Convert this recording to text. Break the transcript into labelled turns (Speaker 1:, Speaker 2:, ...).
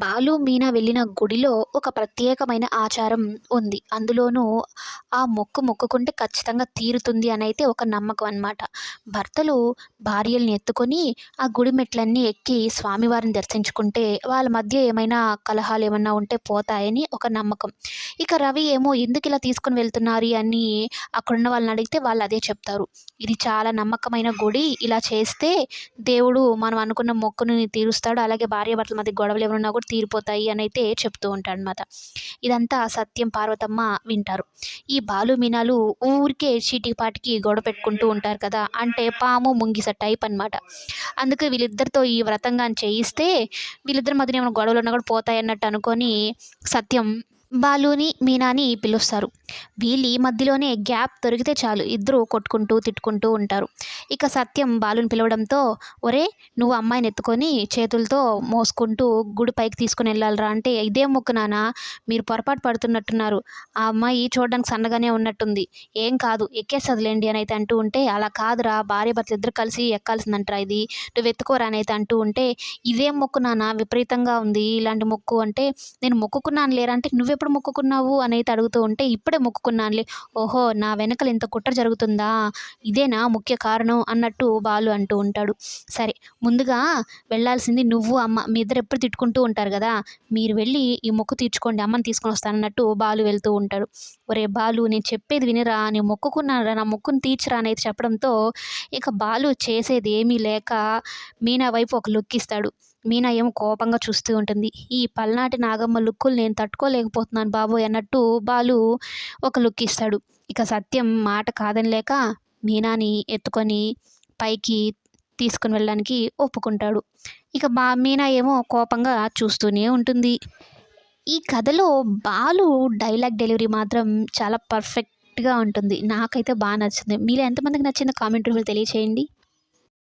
Speaker 1: బాలు, మీనా వెళ్ళిన గుడిలో ఒక ప్రత్యేకమైన ఆచారం ఉంది. అందులోనూ ఆ మొక్కు మొక్కుకుంటే ఖచ్చితంగా తీరుతుంది అనైతే ఒక నమ్మకం అనమాట. భర్తలు భార్యల్ని ఎత్తుకొని ఆ గుడి మెట్లన్నీ ఎక్కి స్వామివారిని దర్శించుకుంటే వాళ్ళ మధ్య ఏమైనా కలహాలేమన్నా ఉంటే పోతాయని ఒక నమ్మకం. ఇక రవి ఏమో ఎందుకిలా తీసుకొని వెళ్తున్నారు అని అక్కడున్న వాళ్ళని అడిగితే వాళ్ళు అదే చెప్తారు. ఇది చాలా నమ్మకమైన గుడి. ఇలా చేస్తే దేవుడు మనం అనుకున్న మొక్కుని తీరుస్తాడు. అలాగే భార్యాభర్తల మధ్య గొడవలు ఏమైనా ఉన్నా కూడా తీరిపోతాయి అనైతే చెప్తూ ఉంటాడనమాట. ఇదంతా సత్యం, పార్వతమ్మ వింటారు. ఈ బాలు, మీనాలు ఊరికే చీటికి గొడవ పెట్టుకుంటూ ఉంటారు కదా! అంటే పాము, ముంగిస టైప్ అనమాట. అందుకే వీళ్ళిద్దరితో ఈ వ్రతం గాని చేయిస్తే వీళ్ళిద్దరి మధ్యన ఏమైనా గొడవలున్నా కూడా పోతాయన్నట్టు అనుకోని సత్యం బాలుని, మీనాని పిలుస్తారు. వీళ్ళు ఈ మధ్యలోనే గ్యాప్ దొరికితే చాలు ఇద్దరు కొట్టుకుంటూ, తిట్టుకుంటూ ఉంటారు. ఇక సత్యం బాలుని పిలవడంతో, "ఒరేయ్! నువ్వు అమ్మాయిని ఎత్తుకొని చేతులతో మోసుకుంటూ గుడి పైకి తీసుకొని ఎళ్ళాలిరా" అంటే, "ఇదేం మొక్కు నాన్న మీరు పొరపాటు పడుతున్నట్టున్నారు. ఆ అమ్మాయి చూడడానికి సన్నగానే ఉన్నట్టుంది. ఏం కాదు ఎక్కేస్తదిలెండి" అనైతే అంటూ ఉంటే, "అలా కాదురా భార్యాభర్తలు ఇద్దరు కలిసి ఎక్కాల్సిందంటరా ఇది. నువ్వు ఎత్తుకోరా" అనైతే అంటూ ఉంటే, "ఇదేం మొక్కు నాన్న విపరీతంగా ఉంది ఇలాంటి మొక్కు" అంటే, "నేను మొక్కుకున్నాను లేరా" అంటే, "నువ్వెప్పుడు మొక్కుకున్నావు" అనైతే అడుగుతూ ఉంటే, "ఇప్పుడే మొక్కుకున్నానులే." "ఓహో! నా వెనకాల ఇంత కుట్ర జరుగుతుందా? ఇదేనా ముఖ్య కారణం" అన్నట్టు బాలు అంటూ ఉంటాడు. "సరే ముందుగా వెళ్ళాల్సింది నువ్వు, అమ్మ. మీ ఇద్దరు ఎప్పుడు తిట్టుకుంటూ ఉంటారు గదా! మీరు వెళ్ళి ఈ మొక్కు తీర్చుకోండి. అమ్మని తీసుకొనొస్తానన్నట్టు బాలు వెళ్తూ ఉంటాడు. "ఒరేయ్ బాలు నేను చెప్పేది వినరా! నేను మొక్కుకున్నానురా నా మొక్కుని తీర్చురా" అనైతే చెప్పడంతో ఇక బాలు చేసేది ఏమీ లేక మీనా వైపు ఒక లుక్ ఇస్తాడు. మీనా ఏమో కోపంగా చూస్తూ ఉంటుంది. "ఈ పల్నాటి నాగమ్మ లుక్కులు నేను తట్టుకోలేకపోతున్నాను బాబోయ్" అన్నట్టు బాలు ఒక లుక్ ఇస్తాడు. ఇక సత్యం మాట కాదనలేక మీనాని ఎత్తుకొని పైకి తీసుకొని వెళ్ళడానికి ఒప్పుకుంటాడు. ఇక మీనా ఏమో కోపంగా చూస్తూనే ఉంటుంది. ఈ కథలో బాలు డైలాగ్ డెలివరీ మాత్రం చాలా పర్ఫెక్ట్‌గా ఉంటుంది. నాకైతే నచ్చింది. మీలో ఎంతమందికి నచ్చిందో కామెంట్ రూపంలో తెలియచేయండి.